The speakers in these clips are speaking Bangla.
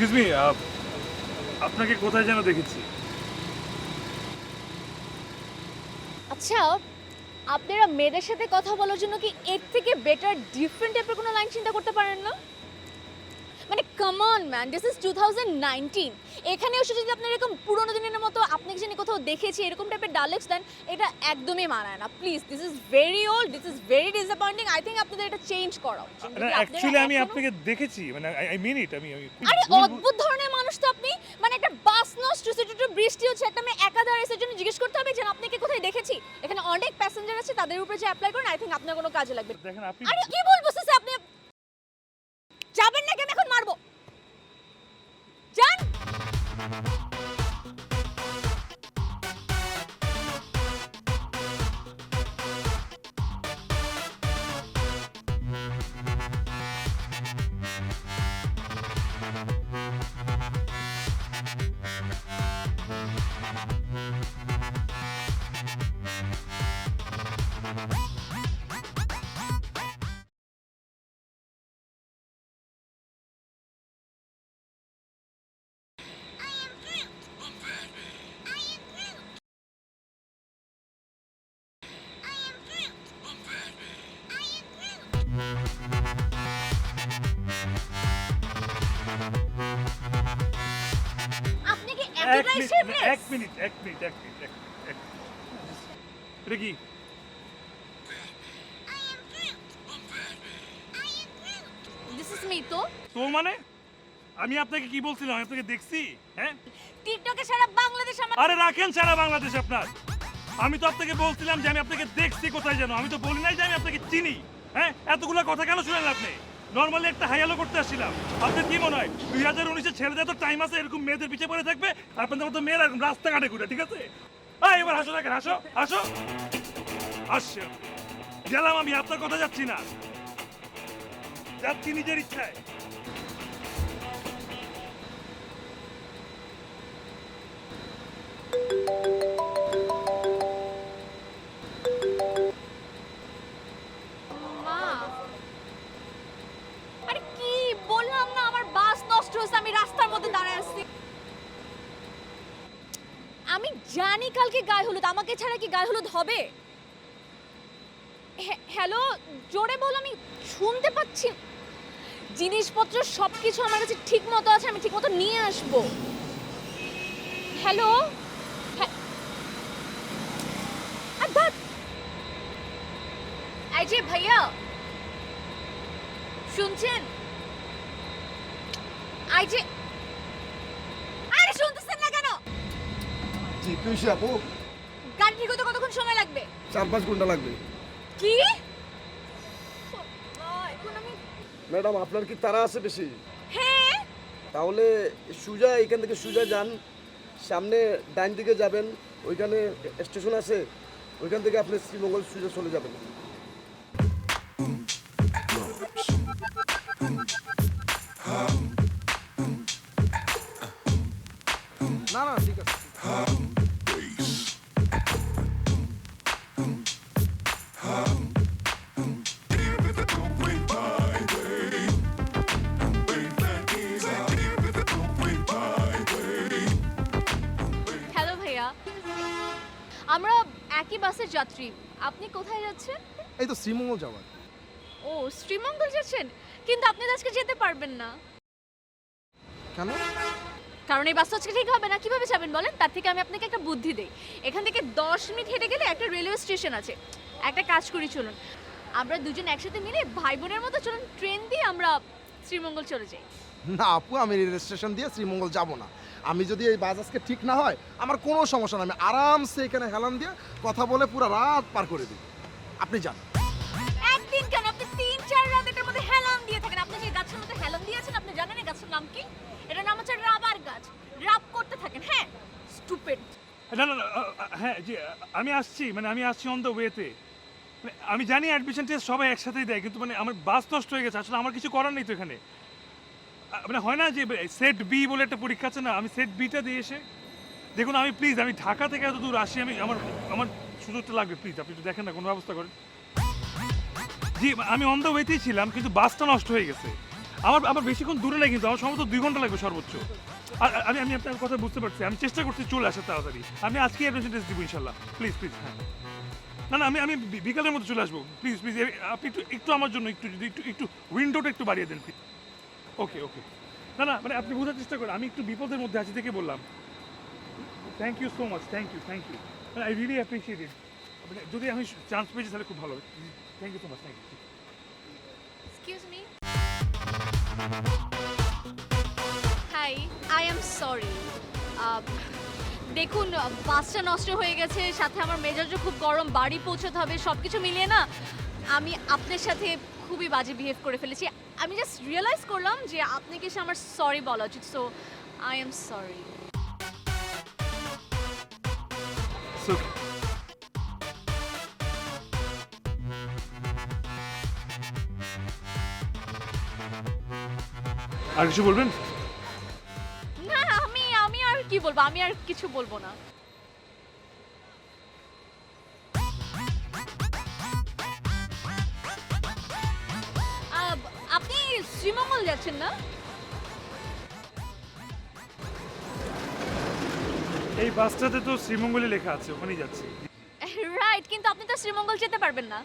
এক্সকিউজ মি, আপনাকে কোথায় যেন দেখেছি। আচ্ছা, আপনারা মেয়েদের সাথে কথা বলার জন্য কি এর থেকে বেটার ডিফারেন্ট টাইপের কোনো লাইন চিন্তা করতে পারেন না? মানে come on man, this is 2019। এখানে এসে যদি আপনার এরকম পুরোনো দিনের মতো আপনাকে জানি কোথাও দেখেছি এরকম টাইপের ডায়ালগস দেন, এটা একদমই মানায় না। Please, this is very old, this is very disappointing. I think আপনাদের এটা চেঞ্জ করা উচিত। না, যদি আপনারা অ্যাকচুয়ালি আমি এখনো- আপনাকে দেখেছি, মানে আই মিন ইট। আমি আরে অদ্ভুত ধরনের মানুষ তো আপনি। মানে একটা বাস নষ্ট হচ্ছে, বৃষ্টি হচ্ছে, একটা মেয়ে একা দাঁড়িয়ে জন্য জিজ্ঞেস করতে হবে যে আপনাকে কোথায় দেখেছি। এখানে অনেক প্যাসেঞ্জার আছে, তাদের উপরে যে অ্যাপ্লাই করেন, আই থিংক আপনার কোনো কাজে লাগবে না। দেখেন আপনি আরে কি বলবো সিসি, আপনি যাবেন নাকি? আমি এখন মারবো। যান। আপনি কি এতটাই শেমলেস? এক মিনিট। এটা কি? দিস ইজ মি তো। তো মানে আমি আপনাকে কি বলছিলাম? আমি আপনাকে দেখছি, হ্যাঁ? টিকটকে সারা বাংলাদেশ আমার আরে রাখেন সারা বাংলাদেশ আপনার। আমি তো আপনাকে বলছিলাম যে আমি আপনাকে দেখছি কোথায় যেন। আমি তো বলি নাই যে আমি আপনাকে চিনি। হ্যাঁ, এতগুলো কথা কেন শুনেন আপনি? নর্মালি একটা হাইয়ালো করতে আসছিলাম। আপনার কি মনে হয় 2019-এ ছেলেদের তো টাইম আছে এরকম মেয়েদের পিছিয়ে পড়ে থাকবে? আপনাদের মতো মেয়েরা এরকম রাস্তাঘাটে ঘুরে, ঠিক আছে? এবার হাসো দেখেন, হাসো হাসো। আসছে গেলাম, আমি আপনার কথা যাচ্ছি না, যাচ্ছি নিজের ইচ্ছায়। মা। আরে কি বললাম না, আমার বাস নষ্ট হয়েছে, আমি রাস্তার মধ্যে দাঁড়ায় আছি। আমি জানি কালকে গায়ে হলুদ, আমাকে ছাড়া কি গায়ে হলুদ হবে? হ্যালো, জোরে বল, আমি শুনতে পাচ্ছি। জিনিসপত্র সবকিছু আমার কাছে ঠিক মতো আছে, আমি ঠিক মতো নিয়ে আসবো। হ্যালো। এই যে ভাইয়া, শুনছেন? এই যে, আরে শুনতেছেন না কেন? জি তুইসে আপু গাড়ি ঠিক হতে কতক্ষণ সময় লাগবে? 4-5 ঘন্টা লাগবে। কি? এখন আমি ম্যাডাম আপনার কি তাড়া আছে বেশি? হ্যাঁ। তাহলে সুজা এখান থেকে সুজা যান, সামনে ডাইন দিকে যাবেন, ওইখানে স্টেশন আছে, ওইখান থেকে আপনি শ্রীমঙ্গল সুজা চলে যাবেন। না না ঠিক আছে। হ্যালো ভাইয়া, আমরা একই বাসের যাত্রী। আপনি কোথায় যাচ্ছেন? এই তো শ্রীমঙ্গল যাওয়ার। ও, শ্রীমঙ্গল যাচ্ছেন? কিন্তু আপনি তো আজকে যেতে পারবেন না। কেন? কারণ এই বাসটা আজকে ঠিক হবে না। কিভাবে যাবেন বলেন? তার থেকে আমি আপনাকে একটা বুদ্ধি দেই। এখান থেকে 10 মিনিট হেঁটে গেলে একটা রেলওয়ে স্টেশন আছে। একটা কাজ করি, চলুন আমরা দুজন একসাথে মিলে ভাই বোনের মতো চলুন ট্রেন দিয়ে আমরা শ্রীমঙ্গল চলে যাই। না আপু, আমি রেল স্টেশন দিয়ে শ্রীমঙ্গল যাব না। আমি যদি এই বাস আজকে ঠিক না হয় আমার কোনো সমস্যা না, আমি আরামসে এখানে হেলান দিয়ে কথা বলে পুরো রাত পার করে দিই। আপনি যান। একদিন কেন, আপনি 3-4 রাত এটার মধ্যে হেলান দিয়ে থাকেন। আপনি যে গাছের মধ্যে হেলান দিয়েছেন, আপনি জানেন এই গাছের নাম কি? এটার নাম হচ্ছে রাবার গাছ। রাব করতে থাকেন। হ্যাঁ, স্টুপিড। না না না, হ্যাঁ জি, আমি আসছি, মানে আমি আসছি অন দ্য ওয়েতে। আমি জানি অ্যাডমিশন টেস্ট সবাই একসাথেই দেয়, কিন্তু মানে আমার বাস নষ্ট হয়ে গেছে। আসলে আমার কিছু করার নেই তো এখানে। মানে হয় না যে সেট বি বলে একটা পরীক্ষা আছে না, আমি সেট বিটা দিয়ে এসে দেখুন। আমি প্লিজ, আমি ঢাকা থেকে এত দূর আসি, আমি আমার আমার সুযোগটা লাগবে, প্লিজ আপনি একটু দেখেন না, কোনো ব্যবস্থা করেন। জি, আমি অন দ্য ওয়েতেই ছিলাম, কিন্তু বাসটা নষ্ট হয়ে গেছে। আমার আমার বেশিক্ষণ দূরে নাই, কিন্তু আমার সম্ভবত 2 ঘন্টা লাগবে সর্বোচ্চ। আর আমি আপনার কথা বুঝতে পারছি, আমি চেষ্টা করছি চলে আসার তাড়াতাড়ি। আমি আজকে অ্যাডমিশন টেস্ট দিব ইনশাল্লাহ। Please please. হ্যাঁ না না, আমি বিকালের মধ্যে চলে আসবো। প্লিজ প্লিজ আপনি একটু আমার জন্য একটু যদি একটু উইন্ডোটা একটু বাড়িয়ে দেন। ওকে ওকে। না না মানে আপনি বোঝার চেষ্টা করেন, আমি একটু বিপদের মধ্যে আছি থেকে বললাম। Thank you so much, thank you I really appreciate it. যদি আমি চান্স পেয়েছি তাহলে খুব ভালো হবে। Thank you so much, thank you. Excuse me. Hi, I am sorry. দেখুন, বাসটা নষ্ট হয়ে গেছে, সাথে আমার মেজাজও খুব গরম, বাড়ি পৌঁছতে হবে, সব কিছু মিলিয়ে না আমি আপনার সাথে খুবই বাজে বিহেভ করে ফেলেছি। আমি জাস্ট রিয়েলাইজ করলাম যে আপনাকে এসে আমার সরি বলা উচিত, সো আই এম সরি। আর কিছু বলবেন? না, আমি আর কি বলবো, আমি আর কিছু বলবো না। আপনি শ্রীমঙ্গল যাচ্ছেন না? এই বাসটাতে তো শ্রীমঙ্গলে লেখা আছে, ওখানেই যাচ্ছি। রাইট, কিন্তু আপনি তো শ্রীমঙ্গল যেতে পারবেন না।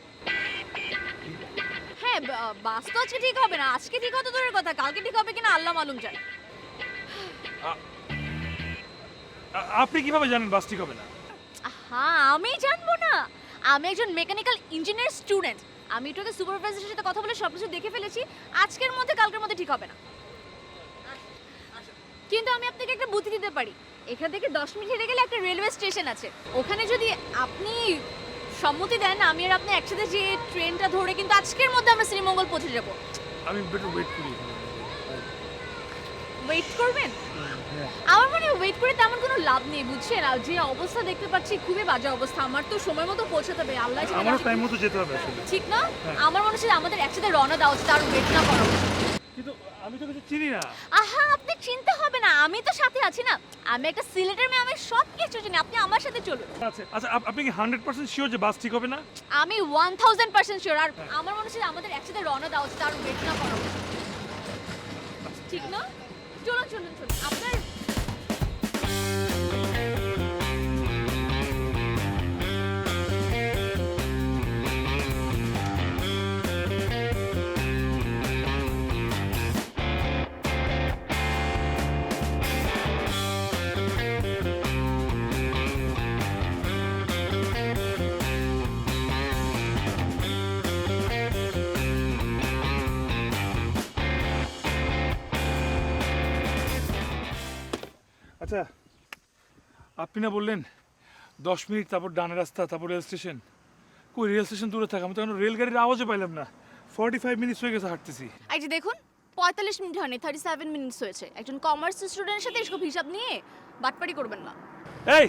হ্যাঁ, বাস তো আজকে ঠিক হবে না, আজকে ঠিক হতো দূরের কথা, কালকে ঠিক হবে কিনা আল্লাহ মালুম জানে। আপনি কিভাবে জানেন বাস ঠিক হবে না? হ্যাঁ, আমি জানবো না? আমি একজন মেকানিক্যাল ইঞ্জিনিয়ার স্টুডেন্ট। আমি এটাকে সুপারভাইজারের সাথে কথা বলে সবকিছু দেখে ফেলেছি, আজকের মধ্যে কালকের মধ্যে ঠিক হবে না। কিন্তু আমি আপনাকে একটা বুদ্ধি দিতে পারি। এখান থেকে 10 মিনিট হেঁটে গেলে একটা রেলওয়ে স্টেশন আছে, ওখানে যদি আপনি সম্মতি দেন, আমি আর আপনি একসাথে যে ট্রেনটা ধরে কিন্তু আজকের মধ্যে আমরা শ্রীমঙ্গল পৌঁছে যাব। আমি একটু ওয়েট করি। ওয়েট করবেন? আমার মনে হয় ওয়েট করে তেমন কোনো লাভ নেই, বুঝছেন? আর যে অবস্থা দেখতে পাচ্ছি খুবই বাজে অবস্থা, আমার তো সময় মতো পৌঁছাতে হবে। আল্লাহ জানে আমারও টাইম মতো যেতে হবে আসলে। ঠিক না? হ্যাঁ। আমার মনে হচ্ছে আমাদের একসাথে রওনা দেওয়া উচিত, আর ওয়েট না করা উচিত। কিন্তু আমি তো কিছু চিনি না। আহা, আপনি চিন্তা হবে না, আমি তো সাথে আছি না। আমি একটা সিলেটের মেয়ে, আমি সব কিছু জানি, আপনি আমার সাথে চলুন। আচ্ছা আচ্ছা, আপনি কি 100% শিওর যে বাস ঠিক হবে না? আমি 1000% শিওর। আর আমার মনে হচ্ছে আমাদের একসাথে রওনা দেওয়া উচিত, আর ওয়েট না করা উচিত। ঠিক না? চলুন চলুন চলুন। আপনার আচ্ছা, আপনি না বললেন 10 মিনিট, তারপর ডানে রাস্তা, তারপর রেল স্টেশন। কই রেল স্টেশন দূরে থাকা, আমি তো এখন রেলগাড়ির আওয়াজও পাইলাম না। 45 মিনিটস হয়ে গেছে হাঁটতেছি। এই যে দেখুন, 45 মিনিট হয়নি, 37 মিনিটস হয়েছে। একজন কমার্স স্টুডেন্টের সাথে এসব হিসাব নিয়ে বাটপারি করবেন না। এই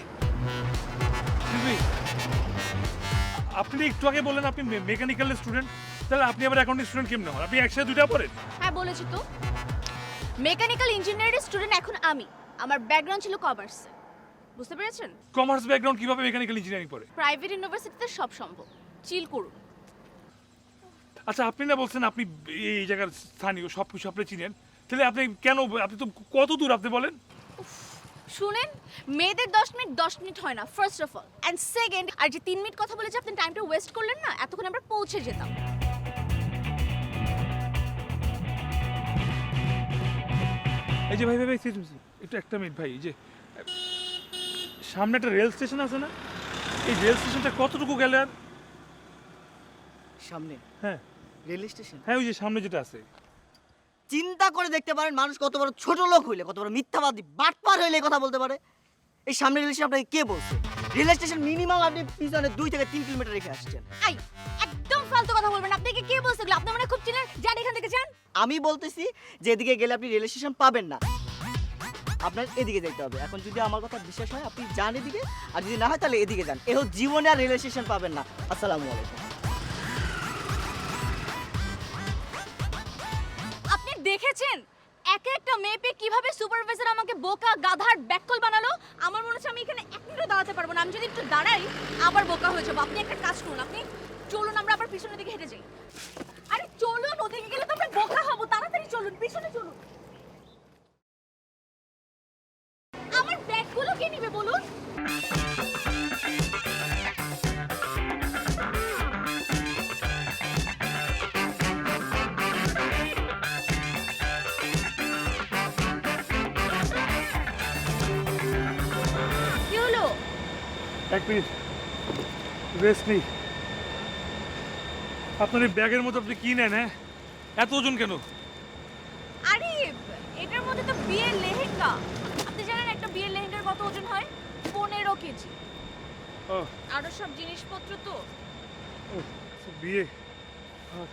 excuse me, আপনি একটু আগে বললেন আপনি মেকানিক্যালের স্টুডেন্ট, তাহলে আপনি আবার অ্যাকাউন্টিং স্টুডেন্ট কেমন হন? আপনি একসাথে দুইটা পড়েন? হ্যাঁ, বলেছি তো, মেকানিক্যাল ইঞ্জিনিয়ারিং স্টুডেন্ট এখন আমি। আমার ব্যাকগ্রাউন্ড ছিল কমার্স, বুঝতে পেরেছেন? কমার্স ব্যাকগ্রাউন্ড কিভাবে মেকানিক্যাল ইঞ্জিনিয়ারিং পড়ে? প্রাইভেট ইউনিভার্সিটিতে সব সম্ভব, চিল করুন। আচ্ছা, আপনি না বলছেন আপনি এই জায়গার স্থানীয়, সব কিছু আপনি চিনেন, তাহলে আপনি কেন, আপনি তো কত দূর আপনি বলেন? শুনেন, মেয়েদের 10 মিনিট হয় না, first of all, and second, আর যে 3 মিনিট কথা বলে যে আপনি টাইমটা ওয়েস্ট করলেন না, এতক্ষণ আমরা পৌঁছে যেতাম। এই যে ভাই ভাই ভাই একটু একটা মিনিট ভাই, এই যে সামনে একটা রেল স্টেশন আছে না, এই রেল স্টেশনটা কতটুকু গেলে আর? সামনে হ্যাঁ রেল স্টেশন। হ্যাঁ, ওই যে সামনে যেটা আছে। চিন্তা করে দেখতে পারেন মানুষ কত বড় ছোট লোক হইলে, কত বড় মিথ্যাবাদী বাটপার হইলে এই কথা বলতে পারে। এই সামনে রেল স্টেশন আপনাকে কে বলছে? রেল স্টেশন মিনিমাম আপনি পিছনে 2 থেকে 3 কিলোমিটার রেখে আসছেন। আই, একদম ফালতু কথা বলবেন। আপনাকে কে বলছে এগুলো? আপনি মানে খুব চিনেন, যান এখান থেকে যান। আমি বলতেছি যে এদিকে গেলে আপনি রেল স্টেশন পাবেন না, আপনার এদিকে যেতে হবে। এখন যদি আমার কথা বিশ্বাস হয় আপনি যান এদিকে, আর যদি না হয় তাহলে এদিকে যান। এও জীবনে আর রেল স্টেশন পাবেন না। আসসালামু আলাইকুম। আপনি দেখেছেন একে একটা মেয়ে পেয়ে কিভাবে সুপারভাইজার আমাকে বোকা, গাধার, ব্যাককল বানালো? আমার মনে হচ্ছে আমি এখানে এক মিনিটও দাঁড়াতে পারবো না। আমি যদি একটু দাঁড়াই আবার বোকা হয়ে যাবো। আপনি একটা কাজ করুন, আপনি চলুন, আমরা আবার পিছনের দিকে হেঁটে যাই। আরে চলুন, ওদিকে গেলে তো আমরা বোকা হবো। তাড়াতাড়ি চলুন পিছনে চলুন। আমার ব্যাগগুলো কে নিবে বলুন? কি হলো? এক মিনিট রেস্ট নেই। আপনার এই ব্যাগের মধ্যে আপনি কি নেন? হ্যাঁ, এত ওজন কেন? আরে এটার মধ্যে তো বিয়ের লেহেঙ্গা। আপনি জানেন একটা বিয়ের লেহেঙ্গার কত ওজন হয়? 15 কেজি। ও আরো সব জিনিসপত্র তো। ও, বিয়ে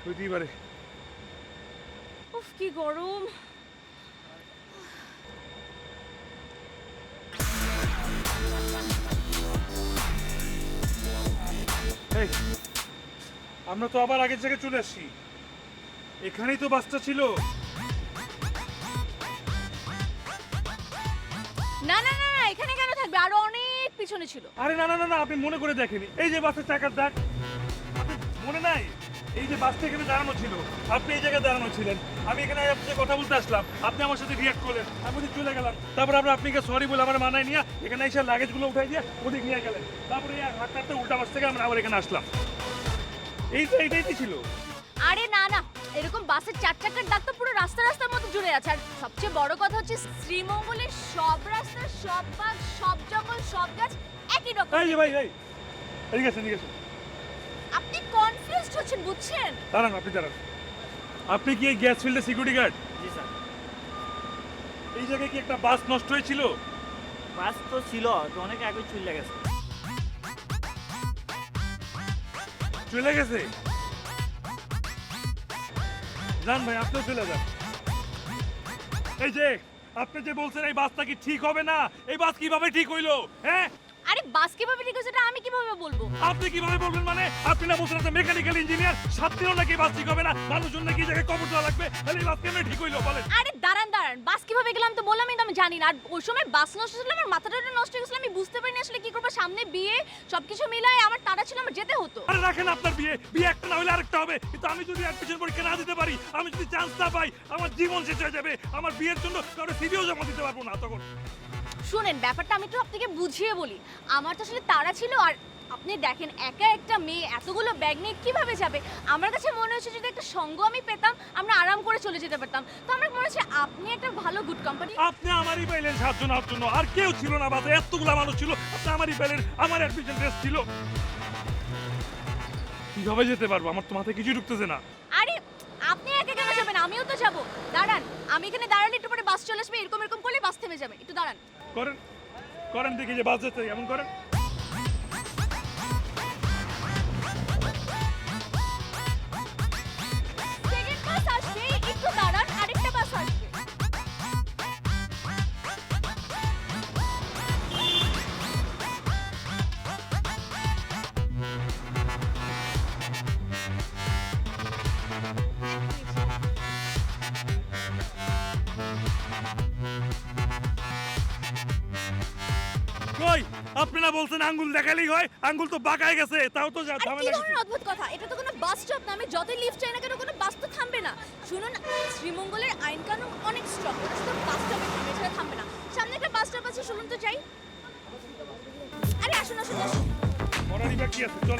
হইতেই পারে। উফ কি গরম। এই, আমরা তো আবার আগের জায়গায় চলে আসছি। এখানেই তো বাসটা ছিল। না না না না, এখানে কেন থাকবে? আরো অনেক পিছনে ছিল। আরে না না না না, আপনি মনে করে দেখেনি। এই যে বাসের চাকার দাগ, আপনি মনে নাই? এই যে বাসটা এখানে দাঁড়ানো ছিল, আপনি এই জায়গায় দাঁড়ানো ছিলেন। আমি এখানে আপনার সাথে কথা বলতে আসলাম, আপনি আমার সাথে রিয়াক্ট করলেন, আমি ওদিকে চলে গেলাম। তারপর আমরা আপনাকে সরি বলে আমার মানায় নিয়ে এখানে এসে লাগেজগুলো উঠাই দিয়ে ওদিকে নিয়ে গেলেন। তারপরে হাঁটতে হাঁটতে উল্টা বাস থেকে আমরা আবার এখানে আসলাম। এইটাই ছিল। আরে না না, এরকম বাসের 4 চাকার দাগ তো পুরো রাস্তার মধ্যে জুড়ে আছে। আর সবচেয়ে বড় কথা হচ্ছে শ্রীমঙ্গলের সব রাস্তা, সব বাস, সব জঙ্গল, সব গাছ একই রকম। এই যে ভাই এদিকে আসেন। আপনি কনফিউজড হচ্ছেন, বুঝছেন? দাঁড়ান, আপনি কি এই গ্যাস ফিল্ডের সিকিউরিটি গার্ড? জি স্যার। এই জায়গায় কি একটা বাস নষ্ট হয়েছিল? বাস তো ছিল, তো অনেক আগে চলে গেছে। চলে গেছে? যান ভাই, আপনিও চলে যান। এই যে আপনি যে বলছেন এই বাসটা কি ঠিক হবে না, এই বাস কিভাবে ঠিক হইলো? হ্যাঁ, আরে বাস কিভাবে ঠিক হয়েছে এটা আমি কিভাবে বলবো? আপনি কিভাবে বলবেন? মানে আপনি না বলছেন একটা মেকানিক্যাল ইঞ্জিনিয়ার, 7 দিনও নাকি বাস ঠিক হবে না, মানুষজন নাকি এই জায়গায় কবর দেওয়া লাগবে, তাহলে এই বাস কেমনে ঠিক হইলো বলেন? আরে দাঁড়ান, বাস কিভাবে গেলাম তো বললামই তো, আমি জানি না। আর ওই সময় বাস নষ্ট ছিল, আমার মাথাটা নষ্ট হয়ে গেছিল, আমি বুঝতে পারিনি আসলে কি করবো। সামনে বিয়ে, সবকিছু মিলায় আমার তাড়া ছিল, আমার যেতে হতো। আরে রাখেন, আপনার বিয়ে একটা না হলে আরেকটা হবে, কিন্তু আমি যদি অ্যাডমিশন পরীক্ষা না দিতে পারি, আমি যদি চান্স না পাই, আমার জীবন শেষ হয়ে যাবে। আমার বিয়ের জন্য কারো সিভিও জমা দিতে পারবো না তখন। শুনেন, ব্যাপারটা আমি একটু আপনাকে বুঝিয়ে বলি। আমার তো আসলে তাড়া ছিল, আর আপনি দেখেন একা একটা মেয়ে এতগুলো ব্যাগ নিয়ে কিভাবে যাবে। আমার কাছে মনে হচ্ছে যদি একটা সঙ্গ আমি পেতাম, আমরা আরাম করে চলে যেতে পারতাম। তো আমার মনে হচ্ছে আপনি একটা ভালো গুড কোম্পানি। আপনি আমারই পাইলেন 7 জন 8 জন্য, আর কেউ ছিল না বাসে, এতগুলা মানুষ ছিল, আপনি আমারই পাইলেন। আমার অ্যাডমিশন টেস্ট ছিল, কিভাবে যেতে পারবো? আমার তো মাথায় কিছুই ঢুকতেছে না। আরে আপনি একা কেন যাবেন? আমিও তো যাব। দাঁড়ান, আমি এখানে দাঁড়ালে একটু পরে বাস চলে আসবে, এরকম করলে বাস থেমে যাবে। একটু দাঁড়ান। করেন দেখি যে বাস যেতে, এমন করেন। সেকেন্ড বাস আসবে, একটু দাঁড়ান, আরেকটা বাস আসবে। কই, আপনি না বলছেন আঙ্গুল দেখালেই হয়? আঙ্গুল তো বাঁকায় গেছে, তাও তো আর কি ঝামেলা ধরনের কিছু। অদ্ভুত কথা! এটা তো কোনো বাস স্টপ না। আমি যতই লিফট চাই না কেন, কোনো বাস তো থামবে না। শুনুন, শ্রীমঙ্গলের আইন কানুন অনেক স্ট্রং, ওটা শুধু বাস স্টপে থামবে, এছাড়া থামবে না। সামনে একটা বাস স্টপ আছে, শুনুন তো যাই। আরে আসুন। মরারই বাকি আছে, চল।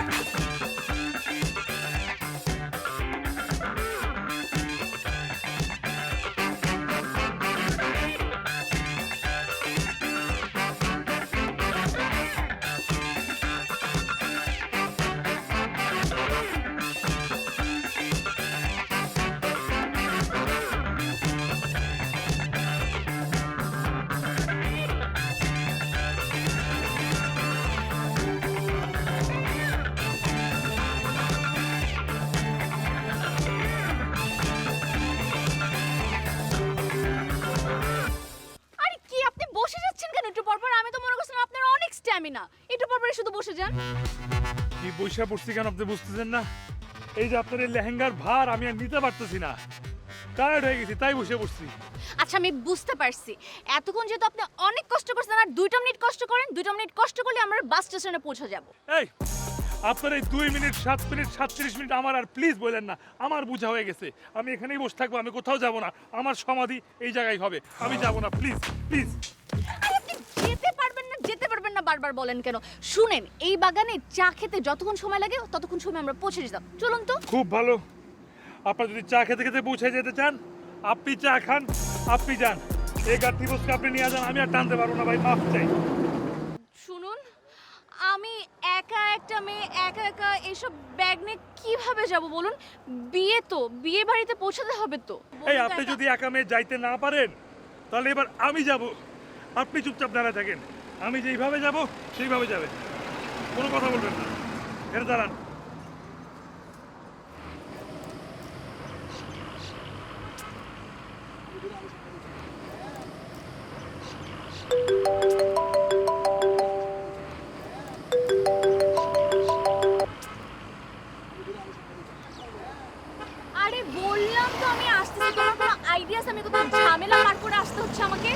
আরে কি আপনি বসে যাচ্ছেন কেন একটু পর পর? আমি তো মনে করছিলাম আপনার অনেক স্ট্যামিনা, একটু পর পরে শুধু বসে যান। কি বৈশা পড়ছি কেন আপনি বুঝতেছেন না? এই যে আপনার এই লেহেঙ্গার ভার আমি আর নিতে পারতেছি না, টায়ার্ড হয়ে গেছি, তাই বসে পড়ছি। আচ্ছা আমি বুঝতে পারছি, এতক্ষণ যেহেতু আপনি অনেক কষ্ট করছেন, আর 2টা মিনিট কষ্ট করেন, 2টা মিনিট কষ্ট করলে আমরা বাস স্টেশনে পৌঁছে যাব। এই আপনার এই 2 মিনিট 7 মিনিট 37 মিনিট আমার আর প্লিজ বলেন না, আমার বোঝা হয়ে গেছে। আমি এখানেই বসে থাকবো, আমি কোথাও যাব না। আমার সমাধি এই জায়গায় হবে, আমি যাব না, প্লিজ প্লিজ। আরে আপনি যেতে পারবেন না বারবার বলেন কেন? শুনেন, এই বাগানে চা খেতে যতক্ষণ সময় লাগে ততক্ষণ সময় আমরা পৌঁছে যেতাম। চলুন তো। খুব ভালো, আপনার যদি চা খেতে খেতে পৌঁছে যেতে চান, আপনি চা খান, আপনি যান। এই গাঠি বসকে আপনি নিয়ে যান, আমি আর টানতে পারবো না ভাই, মাফ চাই। শুনুন, আমি একা একটা মেয়ে একা একা এসব ব্যাগ নিয়ে কিভাবে যাব বলুন? বিয়ে বাড়িতে পৌঁছাতে হবে তো। এই আপনি যদি একা মেয়ে যাইতে না পারেন, তাহলে এবার আমি যাব, আপনি চুপচাপ দাঁড়ায় থাকেন। আমি যেইভাবে যাব সেইভাবে যাবে, কোনো কথা বলবেন না। এর দাঁড়ান। আরে বললাম তো আমি আসতেছি, তোমার কোনো আইডিয়া আছে আমি কোথাও ঝামেলা পার করে আসতে হচ্ছে আমাকে?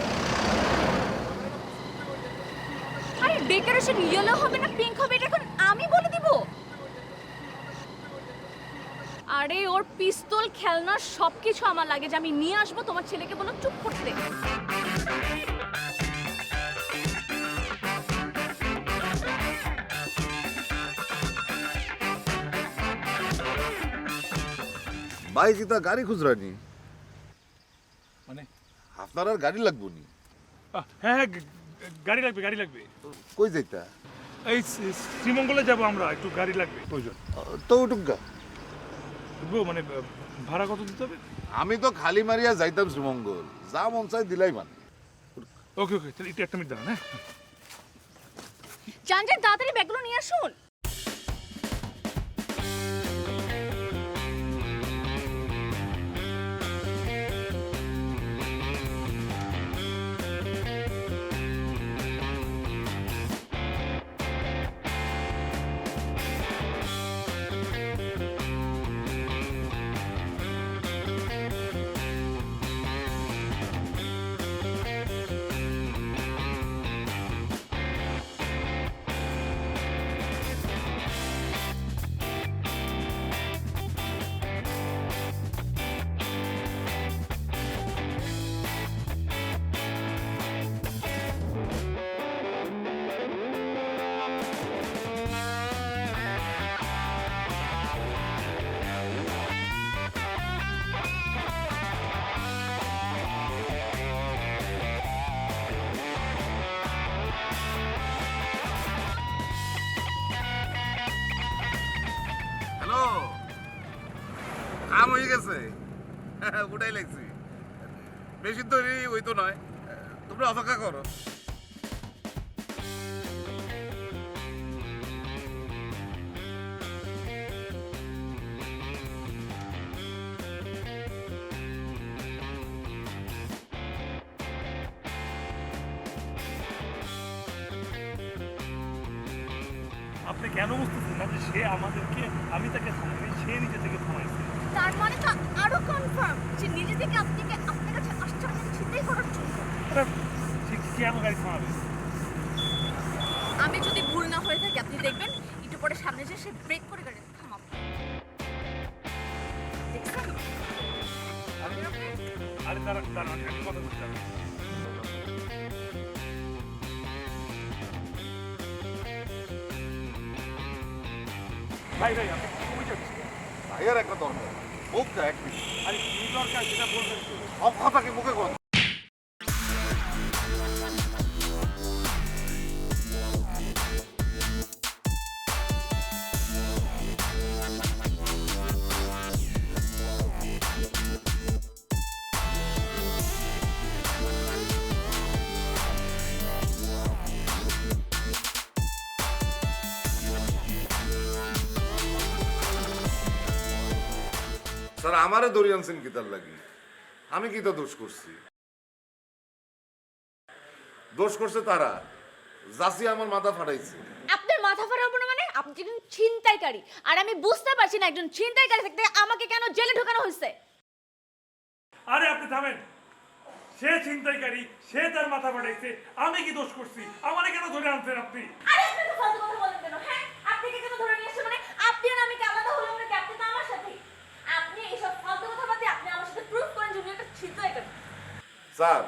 আরে ডেকোরেশন ইয়েলো হবে না পিঙ্ক হবে, এটা এখন আমি বলে দিব? আরে ওর পিস্তল খেলনা সবকিছু আমার লাগে, যে আমি নিয়ে আসবো। তোমার ছেলেকে বলো চুপ করতে। ভাই জিতা গাড়ি খুচরানি, মানে আপনার আর গাড়ি লাগবো নি? হ্যাঁ হ্যাঁ, গাড়ি লাগবে, গাড়ি লাগবে। কই যাইতা? এই শ্রীমঙ্গলে যাব আমরা, একটু গাড়ি লাগবে প্রয়োজন। তো উঠুকা, মানে ভাড়া কত দিতে হবে? আমি তো খালি মারিয়া যাইতাম শ্রীমঙ্গল, যা মন চাই দিলাই মানে। ওকে ওকে, তাহলে একটু 1 মিনিট দাঁড়ান। হ্যাঁ, যান যান, তাড়াতাড়ি ব্যাগগুলো নিয়ে আসুন। হ্যালো, কাম হয়ে গেছে, উঠাই লাগছি। বেশি তৈরি ওই তো নয়, তোমরা অপেক্ষা করো। আপনি কেন বুঝতেছেন না যে সে আমাদেরকে, আমি তাকে থামাই, সে নিজে থেকে থামাইছে? তার মানে তো আরো কনফার্ম যে নিজে থেকে আপনার কাছে আসছে আপনাকে চিন্তাই করার জন্য। আরে, সে কেন গাড়ি থামাবে? আমি যদি ভুল না হয়ে থাকি, আপনি দেখবেন একটু পরে সামনে যে সে ব্রেক করে গাড়ি থামাবে। দেখছেন? আরে দাঁড়ান দাঁড়ান, আমি একটা কথা বলতে হবে। ভাই ভাই, আপনি কই যাচ্ছেন? ভাইয়ার একটা দরকার, মুখটা এক মিনিট, আরে কি দরকার সেটা বলবেন তো। সব কথা কি মুখে কথা? স্যার আমারে দড়ি আনছেন কি তার লাগি? আমি কি তো দোষ করছি? দোষ করছে তারা, জাসি আমার মাথা ফাটাইছে। আপনার মাথা ফাটাবো না মানে? আপনি একজন ছিনতাইকারী, আর আমি বুঝতে পারছি না একজন ছিনতাইকারী থাকতে আমাকে কেন জেলে ঢোকানো হয়েছে। আরে আপনি থামেন, সে ছিনতাইকারী, সে তার মাথা ফাটাইছে, আমি কি দোষ করছি? আমারে কেন ধরে আনছেন আপনি? আরে আপনি তো ফালতু কথা বলেন কেন? হ্যাঁ, আপনি কেন ধরে নিয়ে আসছেন স্যার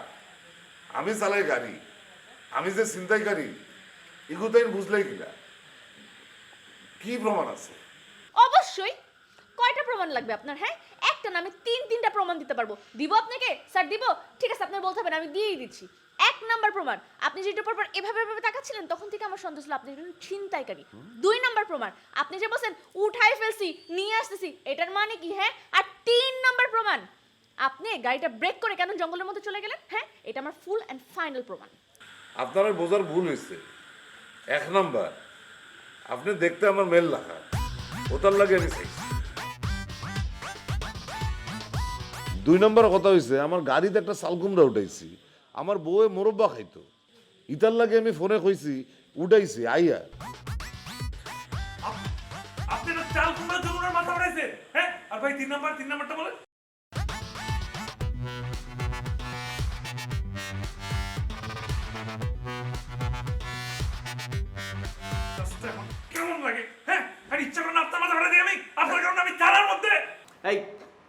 আমি চালাই গাড়ি, আমি যে ছিনতাইকারী এগুলো বুঝলেই কিনা কি প্রমাণ আছে? অবশ্যই। কয়টা প্রমাণ লাগবে আপনার? হ্যাঁ, একটা না, আমি তিনটা প্রমাণ দিতে পারবো। দিব আপনাকে? স্যার দিব? ঠিক আছে, আপনার বলতে হবে না, আমি দিয়েই দিচ্ছি। 1 নাম্বার প্রমাণ, আপনি যেটা পরপর এভাবে তাকাচ্ছিলেন তখন থেকে আমার সন্দেহ ছিল আপনি একজন ছিনতাইকারী। 2 নাম্বার প্রমাণ, আপনি যে বলছেন উঠাই ফেলছি নিয়ে আসতেছি, এটার মানে কি? হ্যাঁ। আর 3 নাম্বার প্রমাণ, আপনি গাড়িটা ব্রেক করে কেন জঙ্গলের মধ্যে চলে গেলেন? হ্যাঁ, এটা আমার ফুল অ্যান্ড ফাইনাল প্রমাণ। আপনার বোঝার ভুল হয়েছে। 1 নাম্বার, আপনি দেখতে আমার মেল লাগা, ওটার লাগে আমি চাইছি। 2 নম্বর কথা হয়েছে, আমার গাড়িতে একটা শালকুমড়া উঠাইছি, আমার বউয়ে মোরব্বা খাইতো, ইতার লাগে আমি ফোনে কইছি উঠাইছি আইয়া। আপনি তো চাল কুমড়ার জন্য ওনার মাথা উড়াইছে। হ্যাঁ, আর ভাই 3 নাম্বারটা বলেন। রাস্তা এখন কেমন লাগে? হ্যাঁ, আর ইচ্ছা করে না আপনার মাথা উড়াই দিই আমি, আপনার কারণে আমি চালার মধ্যে। এই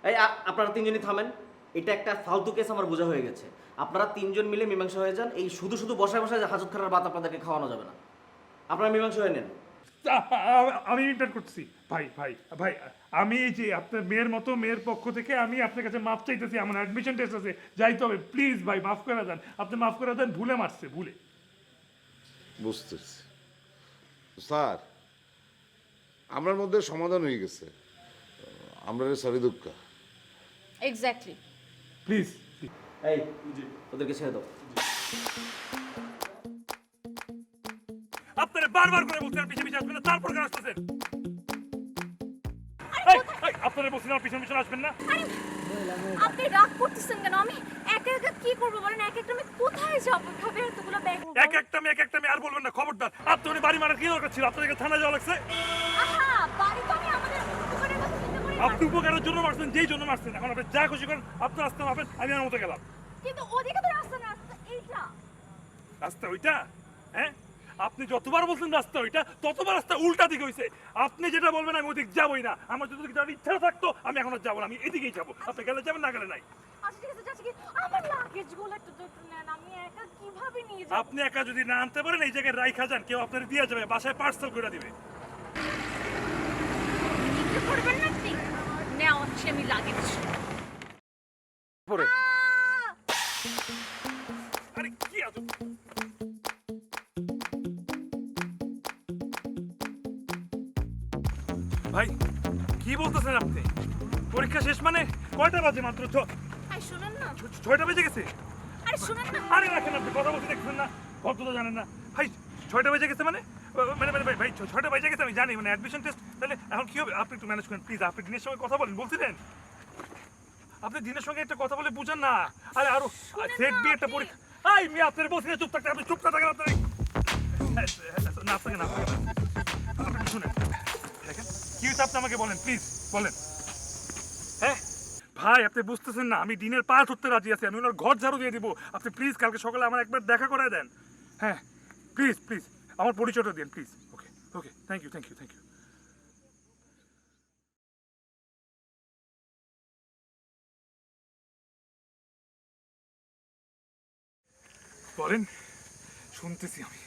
এই আপনারা তিনজনই থামেন। এটা একটা ফালতু কেস আমার বোঝা হয়ে গেছে। আপনারা তিনজন মিলে মীমাংসা হয়ে যান। এই শুধু শুধু বসায় বসায় হাজতখানার ভাত আপনাদেরকে খাওয়ানো যাবে না। আপনারা মীমাংসা হয়ে নেন। আমি ইন্টার করছি ভাই ভাই ভাই, আমি এই যে আপনার মেয়ের মতো মেয়ের পক্ষ থেকে আমি আপনার কাছে মাফ চাইতেছি। আমার অ্যাডমিশন টেস্ট আছে, যাইতে হবে, প্লিজ ভাই মাফ করে দেন। আপনি মাফ করে দেন, ভুলে মারছে, ভুলে। বুঝতেছি স্যার, আমার মধ্যে সমাধান হয়ে গেছে, আমরা সরি দুঃখ। এক্স্যাক্টলি। প্লিজ। এই ওদেরকে ছেড়ে দাও। আপনারা বারবার করে বলছেন পিছে পিছে আসবেন না, তারপর কেন আসতেছেন? আপনারা বলছেন আমার পিছনে পিছনে আসবেন না। আপনি রাগ করতেছেন কেন? আমি একা একা কি করব বলেন? এক একটা আমি কোথায় যাব? ভাবে এতগুলো ব্যাগ। এক একটা আমি আর বলবেন না, খবরদার। আপনার বাড়ি মারার কি দরকার ছিল? আপনাদেরকে থানায় যাওয়া লাগছে। আহা, বাড়ি তো আমি আমাদের উপকারের কথা চিন্তা করি। আপনি উপকারের জন্য মারছেন, যেই জন্য মারছেন। এখন আপনি যা খুশি করেন, আপনার রাস্তা মাপেন, আমি আমার মতো গেলাম। কিন্তু ওদিকে তো রাস্তা না, রাস্তা এইটা। রাস্তা ওইটা? হ্যাঁ, আপনি যতবার বলছেন রাস্তা ওইটা, ততবার রাস্তা উল্টা দিকে হইছে। আপনি যেটা বলবেন আমি ওদিক যাবই না। আমার যদি যাওয়ার ইচ্ছা থাকতো আমি এখন আর যাবো না, আমি এদিকেই যাবো। আপনি গেলে যাবেন, না গেলে নাই। আচ্ছা ঠিক আছে, যাচ্ছি কি? আমার লাগেজগুলো একটু নেন, আমি একা কিভাবে নিয়ে যাব? আপনি একা যদি না আনতে পারেন, এই জায়গায় রাইখা যান, কেউ আপনার দিয়ে যাবে, বাসায় পার্সেল করে দিবে। কি করবেন না আপনি? নেও হচ্ছে আমি লাগেজ। পরে আরে কি আজব! ভাই কি বলতেছেন আপনি? পরীক্ষা শেষ মানে কয়টা বাজে? মাত্র আই শুনুন না। 6টা বেজে গেছে। আরে শুনুন না। আরে রাখেন, আপনি কথা বলতে দেখছেন না, ভদ্রতা জানেন না ভাই। 6টা বেজে গেছে মানে মানে মানে ভাই 6টা বেজে গেছে আমি জানি, মানে অ্যাডমিশন টেস্ট। তাহলে এখন কি হবে? আপনি একটু ম্যানেজ করেন প্লিজ। আপনি দিনের সঙ্গে কথা বলেন বলছিলেন, আপনি দিনের সঙ্গে একটা কথা বলে বুঝান না। আরে আরো সেট বি একটা পরীক্ষা। আই মি আপনার বলছিলেন চুপ থাকতে, আপনি চুপ থাকেন। আপনার না আপনাকে না আপনি শুনেন, দেখেন কি হয়েছে আপনি আমাকে বলেন প্লিজ, বলেন। হ্যাঁ ভাই, আপনি বুঝতেছেন না, আমি দিনের পা ধরতে রাজি আছি, আমি ওনার ঘর ঝাড়ু দিয়ে দিব। আপনি প্লিজ কালকে সকালে আমার একবার দেখা করায় দেন। হ্যাঁ প্লিজ প্লিজ, আমার পরিচয়টা দিন please. Okay okay, thank you thank you thank you. বলেন, শুনতেছি আমি।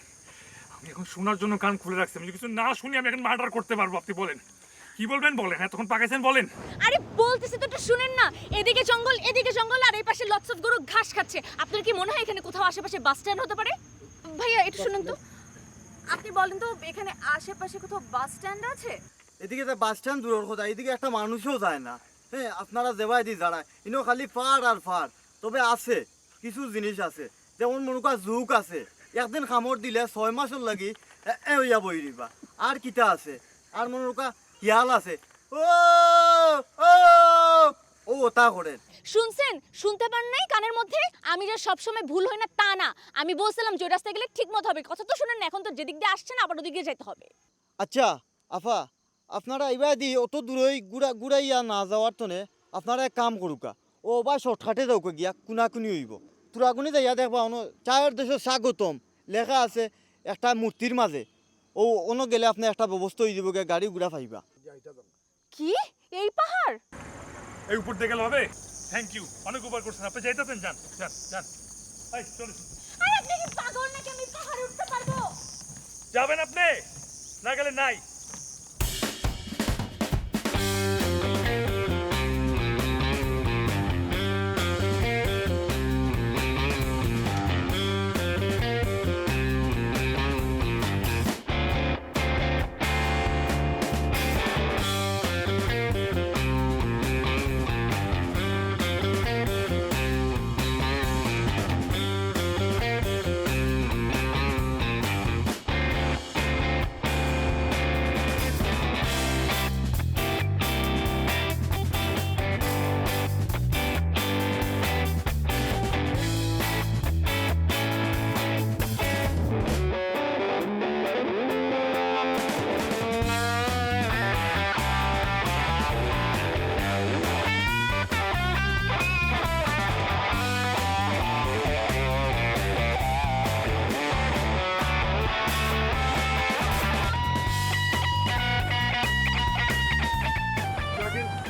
আমি এখন শোনার জন্য কান খুলে রাখছি। আমি যদি কিছু না শুনি আমি এখন মার্ডার করতে পারবো। আপনি বলেন, কি বলবেন বলেন। এতক্ষণ পাকাইছেন, বলেন। আরে বলতেছি তো, একটু শুনেন না। এদিকে জঙ্গল আর এই পাশে লটস অফ গরু ঘাস খাচ্ছে। আপনার কি মনে হয় এখানে কোথাও আশেপাশে বাস স্ট্যান্ড হতে পারে? ভাইয়া একটু শুনুন তো, আপনি বলেন তো এখানে আশেপাশে কোথাও বাস স্ট্যান্ড আছে? এদিকে তো বাস স্ট্যান্ড দূরের কথা, এদিকে একটা মানুষও যায় না। হ্যাঁ, আপনারা দেবাই দি দাঁড়ায় ইনো খালি ফার আর ফার। তবে আছে কিছু জিনিস আছে, যেমন মনে করা জুক আছে, একদিন খামর দিলে 6 মাসের লাগি হইয়া বই দিবা। আর কিতা আছে, আর মনে করা শিয়াল আছে, ও ও ও তা করেন। শুনছেন? শুনতে পান নাই কানের মধ্যে? আমি যে সবসময় ভুল হয় না তা না, আমি বলছিলাম যে রাস্তায় গেলে ঠিক মতো হবে। কথা তো শুনেন না। এখন তো যেদিক দিয়ে আসছেন আবার ওদিকে যেতে হবে। আচ্ছা আফা, আপনারা এবার দি অত দূরই গুড়াইয়া না যাওয়ার তনে আপনারা এক কাম করুকা, ও বা শর্টকাটে যাওকে গিয়া কুনাকুনি হইব। তুরাকুনি যাইয়া দেখবা অন চায়ের দেশে স্বাগতম লেখা আছে একটা মূর্তির মাঝে। ও অন গেলে আপনি একটা ব্যবস্থা হয়ে যাব, গাড়ি ঘুরা পাইবা। কি এই পাহাড়? এই উপর দিয়ে গেলে হবে? থ্যাংক ইউ, অনেক উপকার করছেন। আপনি যাইতেছেন, যান যান যান। এই চলে আরে আপনি কি পাগল নাকি? আমি পাহাড়ে উঠতে পারবো? যাবেন আপনি, না গেলে নাই।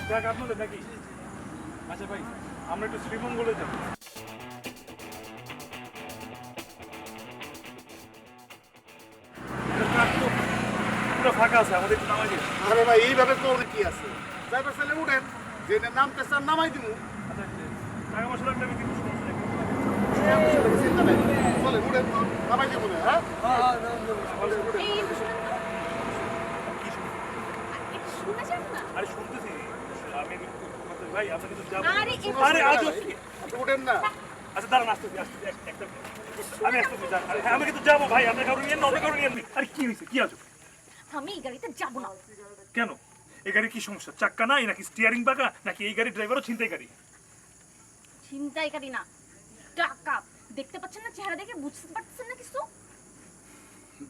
যাক আপনাদের নাকি? আচ্ছা ভাই, আমরা একটু শ্রীমঙ্গলে যাব। পুরো ফাঁকা আছে, আমাদের একটু নামাই দিন। আরে ভাই এইভাবে তো কি আছে, ড্রাইভার ছেলে উঠেন, যে নামতে চান নামাই দিব। আচ্ছা, টাকা পয়সা লাগলে আমি কিন্তু সমস্যা নেই। চিন্তা নাই, চলে উঠেন, নামাই দিব না। হ্যাঁ এই শুনুন তো। একটু শুনে যান না। আরে শুনতেছি, আমি ভাই আপনি কিন্তু যাবো। আরে আরে আজব কি? আপনি উঠেন না। আচ্ছা দাঁড়ান, আসতেছি আসতেছি, একটা আমি আসতেছি, যান। আরে হ্যাঁ, আমি কিন্তু যাবো ভাই, আপনি কারণ নিয়ে অন্য কারণ নিয়ে। আরে কি হয়েছে, কি আজব? আমি এই গাড়িতে যাব না। কেন? এই গাড়ির কি সমস্যা? চাক্কা নাই নাকি স্টিয়ারিং বাঁকা, নাকি এই গাড়ির ড্রাইভারও ছিনতাই গাড়ি? ছিনতাইকারী না, ডাকাত। দেখতে পাচ্ছেন না? চেহারা দেখে বুঝতে পারছেন না কিছু?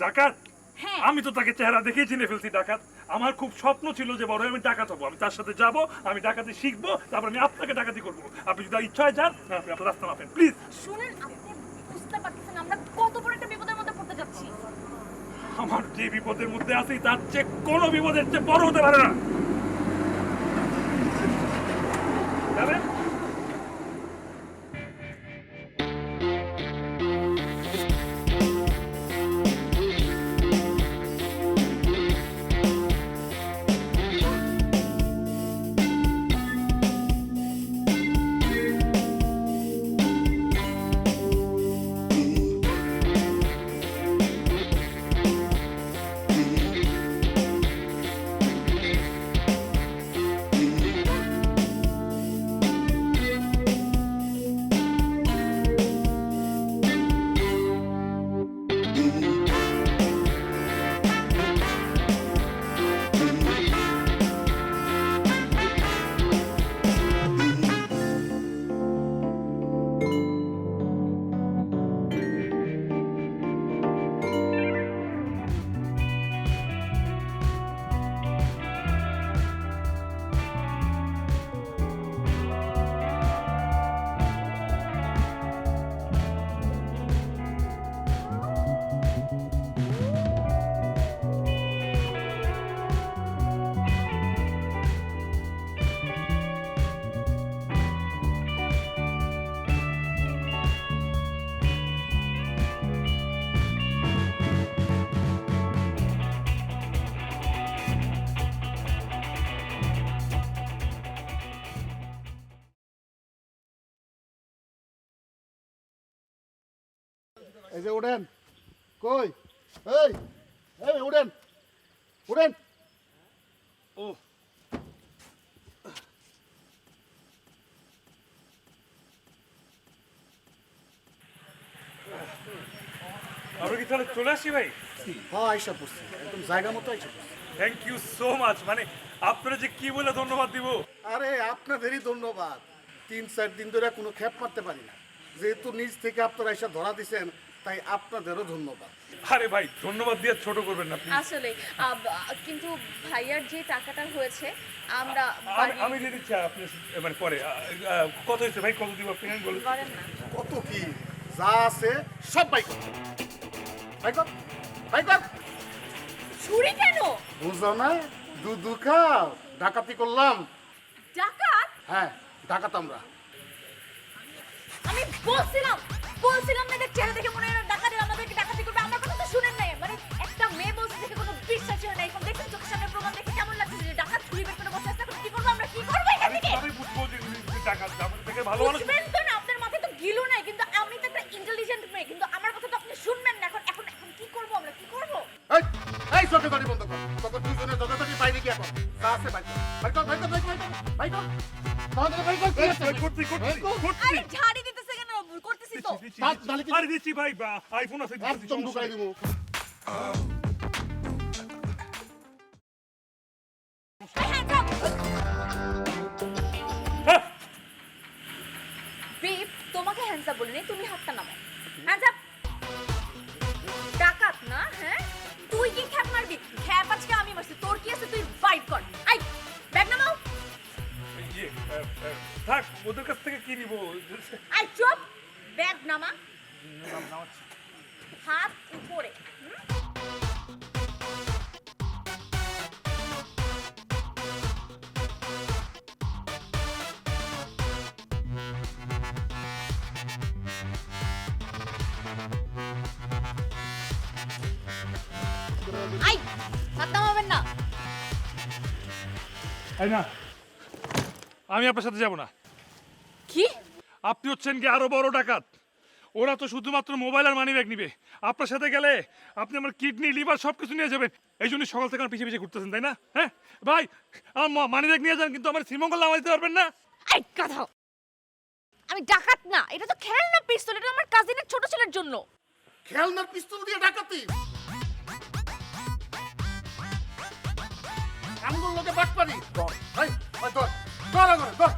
ডাকাত? হ্যাঁ। আমি তো তাকে চেহারা দেখেই চিনে ফেলছি ডাকাত। আমার খুব স্বপ্ন ছিল যে বড় হয়ে আমি ডাকাত হবো, আমি তার সাথে যাব, আমি ডাকাতি শিখবো, তারপর আমি আপনাকে ডাকাতি করবো। আপনি যদি ইচ্ছা হয় যান, না, আপনি আপনার রাস্তা মাপেন প্লিজ। শুনেন, আপনি বুঝতে পারতেছেন আমরা কত বড় একটা বিপদের মধ্যে পড়তে যাচ্ছি? আমার যে বিপদের মধ্যে আছি তার চেয়ে কোনো বিপদের চেয়ে বড় হতে পারে না। যাবেন? এই যে উঠেন, কই এই এই উঠেন উঠেন। ও আমরা কি তাহলে চলে আসি ভাই? হ্যাঁ আইসা পড়ছি, একদম জায়গা মতো আইসা পড়ছি। Thank you so much. মানে আপনারা যে কি বলে ধন্যবাদ দিব। আরে আপনাদেরই ধন্যবাদ। 3-4 দিন ধরে কোনো খেপ মারতে পারি না, যেহেতু নিজ থেকে আপনারা এসে ধরা দিছেন, তাই আপনাদেরও ধন্যবাদ। আরে ভাই ধন্যবাদ দিয়ে ছোট করবেন না please। আসলে কিন্তু ভাইয়ার যে টাকাটা হয়েছে আমরা আমি দিয়ে দিচ্ছি, আপনি মানে পরে কত হয়েছে ভাই, কত দিব আপনি বলুন। করেন না। কত কি যা আছে সব বাই কর, বাই কর, বাই কর। ছুরি কেন? বুঝো না, দুধ খাও, ডাকাতি করলাম। ডাকাত? হ্যাঁ ডাকাত আমরা। আমি বলছিলাম বলছিলাম না, এদের চেহারা দেখে মনে হয় এরা ডাকাতি, আমাদেরকে ডাকাতি করবে। আমার কথা তো শুনেন নাই। মানে একটা মেয়ে বলছে দেখে কোনো বিশ্বাসই হয় না। এখন দেখছেন চোখের সামনে প্রমাণ দেখে কেমন লাগছে যে ডাকাত ছুরি বের করে বসে আছে। এখন কি করবো আমরা, কি করবো এখান আমি থেকে? আমি বুঝবো যে টাকা আমাদের থেকে ভালো মানুষ। বুঝবেন তো না, আপনার মাথায় তো গিলু নাই। কিন্তু আমি তো একটা ইন্টেলিজেন্ট মেয়ে, কিন্তু আমার কথা তো আপনি শুনবেন না। এখন এখন এখন কি করবো আমরা, কি করবো? এই এই চোখে বাড়ি বন্ধ কর, তোকে দুজনে যথাযথি বাইরে গিয়ে কর, তা আছে বাইর কর, বাইর কর, বাইর কর, বাইর কর, বাইর কর, তাড়াতাড়ি বাইর কর, কি আছে? করছি আরে ঝাড়ি দিতেছে কেন? করতেছি তো। আরে দিচ্ছি ভাই, আইফোন আছে দিচ্ছি, একদম সমস্যা ঢুকাই নেই। দিব। হ্যাঁ, বেব, তোমাকে হ্যান্ডস আপ বলিনি, তুমি হাতটা নামাও। Hands up. ডাকাত না? হ্যাঁ, তুই কি খ্যাপ মারবি? খ্যাপ আজকে আমি মারছি, তোর কি আছে? তুই ফাইট কর। আই, ব্যাগ নামাও। ইয়ে, থাক, ওদের কাছ থেকে কি নিব? আই চুপ, ব্যাগ নামা, হাত উপরে। আই, হাত নামাবেন না। এই না, আমি আপনার সাথে যাব না। কি? আপনি হচ্ছেন কি আরো বড় ডাকাত। ওরা তো শুধুমাত্র মোবাইল আর মানি ব্যাগ নিবে। আপনার সাথে গেলে আপনি আমার কিডনি, লিভার সব কিছু নিয়ে যাবেন। এই জন্য সকাল থেকে আমার পিছিয়ে পিছিয়ে ঘুরতেছেন, তাই না? হ্যাঁ ভাই, আমার মানি ব্যাগ নিয়ে যান, কিন্তু আমার শ্রীমঙ্গল নামা দিতে পারবেন না। এই কথা, আমি ডাকাত না, এটা তো খেলনা পিস্তল। এটা আমার কাজিনের ছোট ছেলের জন্য। খেলনার পিস্তল দিয়ে ডাকাতি, আমগুলো লোকে বাটপারি, ধর, এই, ওই ধর, ধর আগে, ধর।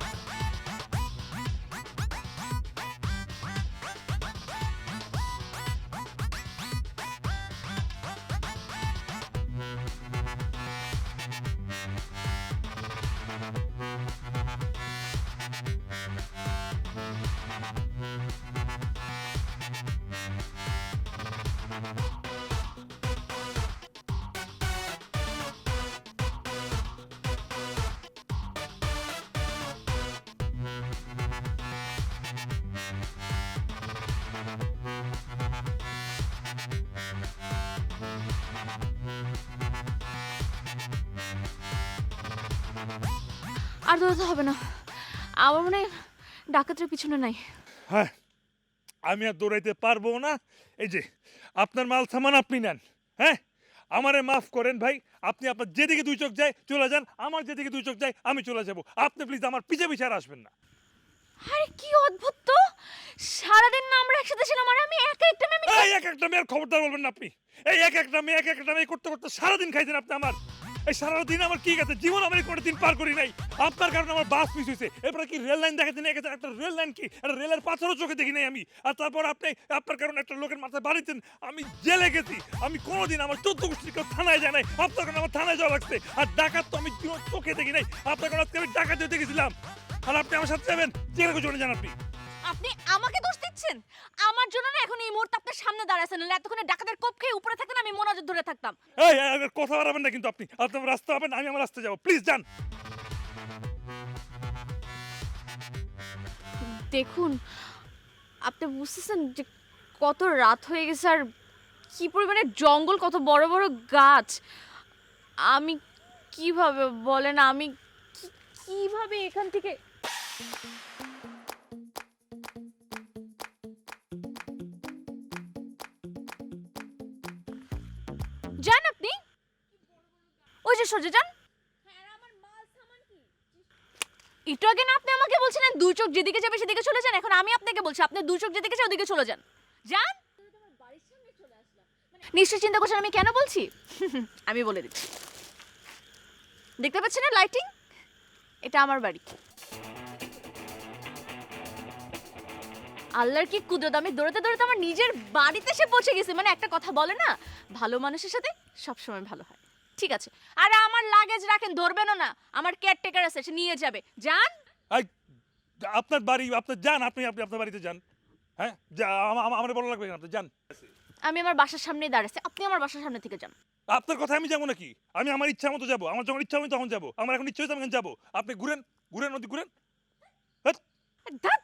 আর দৌড়াতে হবে না, আমার মনে হয় ডাকাতের পিছনে নাই। হ্যাঁ, আমি আর দৌড়াইতে পারবো না। এই যে আপনার মাল সামান আপনি নেন। হ্যাঁ, আমারে মাফ করেন ভাই। আপনি আপনার যেদিকে দুই চোখ যায় চলে যান, আমার যেদিকে দুই চোখ যায় আমি চলে যাব। আপনি প্লিজ আমার পিছে পিছে আর আসবেন না। আরে কি অদ্ভুত তো, সারাদিন না আমরা একসাথে ছিলাম আর আমি একা একটা মেয়ে। এই এক একটা মেয়ের খবরদার বলবেন না আপনি। এই এক একটা মেয়ে করতে করতে সারাদিন খাইছেন আপনি আমার। এই সারাদিন আমার কি গেছে, জীবন আমি কোনো দিন পার করি নাই। আপনার কারণে আমার বাস মিস হয়েছে। এরপরে কি রেল লাইন দেখাতে নিয়ে গেছে, একটা রেল লাইন কি, একটা রেলের পাথরও চোখে দেখি নাই আমি। আর তারপর আপনি আপনার কারণে একটা লোকের মাথায় বাড়িতেন, আমি জেলে গেছি। আমি কোনোদিন আমার 14 গোষ্ঠী কেউ থানায় যায় নাই, আপনার কারণে আমার থানায় যাওয়া লাগছে। আর ডাকাত তো আমি চোখে দেখি নাই, আপনার কারণে আজকে আমি ডাকাত হতে গেছিলাম। আর আপনি আমার সাথে যাবেন, জেলে চলে যান আপনি। আপনি আমাকে দোষ দিচ্ছেন? আমার জন্য না এখন এই মুহূর্তে আপনার সামনে দাঁড়াছেন, না এতক্ষণে ডাকাতের কোপ খেয়ে উপরে থাকতেন, আমি মোনাজাত ধরে থাকতাম। এই কথা বাড়াবেন না কিন্তু আপনি আমার রাস্তা হবেন, আমি আমার রাস্তা যাবো, প্লিজ যান। দেখুন, আপনি বুঝতেছেন যে কত রাত হয়ে গেছে আর কি পরিমাণে জঙ্গল, কত বড় বড় গাছ। আমি কিভাবে বলেন, আমি কিভাবে এখান থেকে যান? আপনি ওই যে সোজা যান। একটু আগে না আপনি আমাকে বলছিলেন দুই চোখ যেদিকে যাবে সেদিকে চলে যান, এখন আমি আপনাকে বলছি আপনি দুই চোখ যেদিকে যায় ওদিকে চলে যান। যান। নিশ্চয় চিন্তা করছেন আমি কেন বলছি। আমি বলে দিচ্ছি, দেখতে পাচ্ছেন না লাইটিং, এটা আমার বাড়ি। আল্লাহর কি কুদরত, আমি দৌড়াতে দৌড়াতে আমার নিজের বাড়িতে এসে পৌঁছে গেছি। মানে একটা কথা বলে না, ভালো মানুষের সাথে সবসময় ভালো হয়। ঠিক আছে, আর আমার লাগেজ রাখেন, ধরবেনও না, আমার কেয়ারটেকার আছে, সে নিয়ে যাবে। যান। এই, আপনার বাড়ি, আপনার যান, আপনি আপনার বাড়িতে যান। হ্যাঁ, আমার ভালো লাগবে না, আপনি যান। আমি আমার বাসার সামনেই দাঁড়াচ্ছি, আপনি আমার বাসার সামনে থেকে যান। আপনার কথা আমি যাবো নাকি? আমি আমার ইচ্ছা মতো যাবো, আমার যখন ইচ্ছা হবে তখন যাবো। আমার এখন ইচ্ছা হয়েছে আমি যাবো। আপনি ঘুরেন, নদী ঘুরেন। ধ্যাৎ।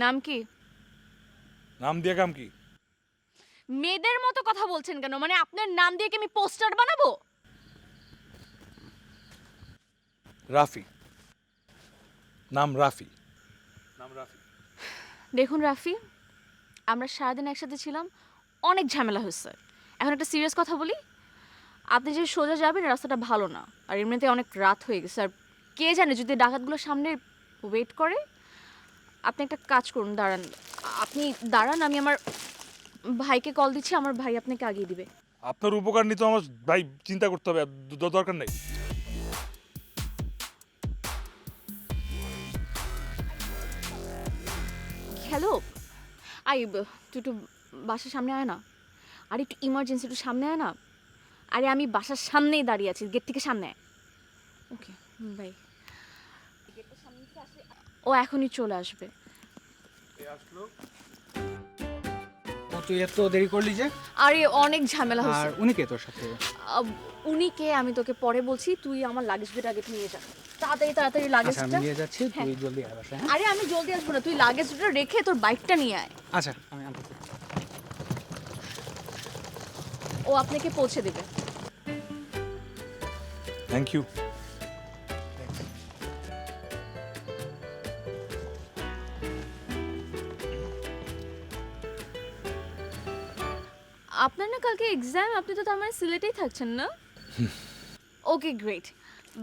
নাম কি? নাম দিয়ে কাম কি? মেয়েদের মতো কথা বলছেন কেন? মানে আপনার নাম দিয়ে কি আমি পোস্টার বানাবো? রাফি। নাম রাফি। দেখুন রাফি, আমরা সারাদিন একসাথে ছিলাম, অনেক ঝামেলা হয়েছে। এখন একটা সিরিয়াস কথা বলি, আপনি যে সোজা যাবেন রাস্তাটা ভালো না, আর এমনিতে অনেক রাত হয়ে গেছে। আর কে জানে যদি ডাকাতগুলো সামনে ওয়েট করে। আপনি একটা কাজ করুন, দাঁড়ান। আপনি দাঁড়ান, আমি আমার ভাইকে কল দিচ্ছি, আমার ভাই আপনাকে আগিয়ে দিবে। আপনার উপকার নিতে আমার ভাই চিন্তা করতে হবে, দরকার নেই। হ্যালো, তুই একটু বাসার সামনে আয় না। আর একটু ইমার্জেন্সি, একটু সামনে আয় না। আরে আমি বাসার সামনেই দাঁড়িয়ে আছি, গেট থেকে সামনে আয়। Okay bye. ও এখনই চলে আসবে। তুই এত দেরি করলি যে? আরে অনেক ঝামেলা আর হচ্ছে। উনি কে তোর সাথে? উনি কে আমি তোকে পরে বলছি, তুই আমার লাগেজটা আগে নিয়ে যা। তাড়াতাড়ি তাড়াতাড়ি আচ্ছা, আমি লাগেজটা। নিয়ে যাচ্ছি, তুই জলদি আয় বাসায়, হ্যাঁ? আরে আমি জলদি আসবো না, তুই লাগেজটা রেখে তোর বাইকটা নিয়ে আয়। আচ্ছা, আমি আনতেছি। ও আপনাকে পৌঁছে দেবে। Thank you. আপনার না কালকে এক্সাম, আপনি তো তার মানে সিলেটেই থাকছেন না? Okay great.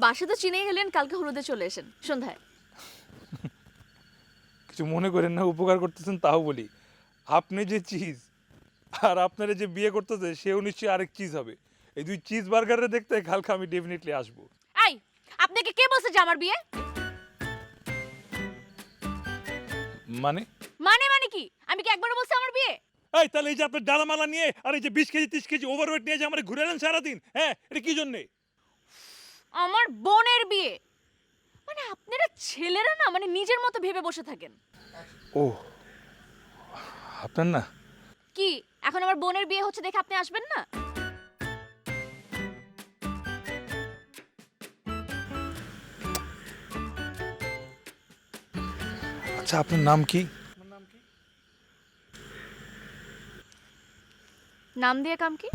বাসা তো চিনেই গেলেন, কালকে হলুদে চলে এসেন সন্ধ্যায়। কিছু মনে করেন না, উপকার করতেছেন তাও বলি। আপনি যে চিজ আর আপনারা যে বিয়ে করতেছে সেও নিশ্চয়ই আরেক চিজ হবে। এই দুই চিজ বার্গারে দেখতে কালকে আমি ডেফিনেটলি আসবো। এই, আপনাকে কে বলছে যে আমার বিয়ে? মানে মানে কি? আমি কি একবারও বলছি আমার বিয়ে? এই তাহলে এই যে আপনার ডালামালা নিয়ে আর এই যে 20 কেজি 30 কেজি ওভারওয়েট নিয়ে যে আমার ঘুরে এলেন সারাদিন, হ্যাঁ এটা কি জন্যে? আমার বোনের বিয়ে। মানে আপনারা ছেলেরা না মানে নিজের মতো ভেবে বসে থাকেন। ও আপনার না কি এখন আমার বোনের বিয়ে হচ্ছে দেখে আপনি আসবেন না? আচ্ছা আপনার নাম কি? নাম দিয়ে কাম কি?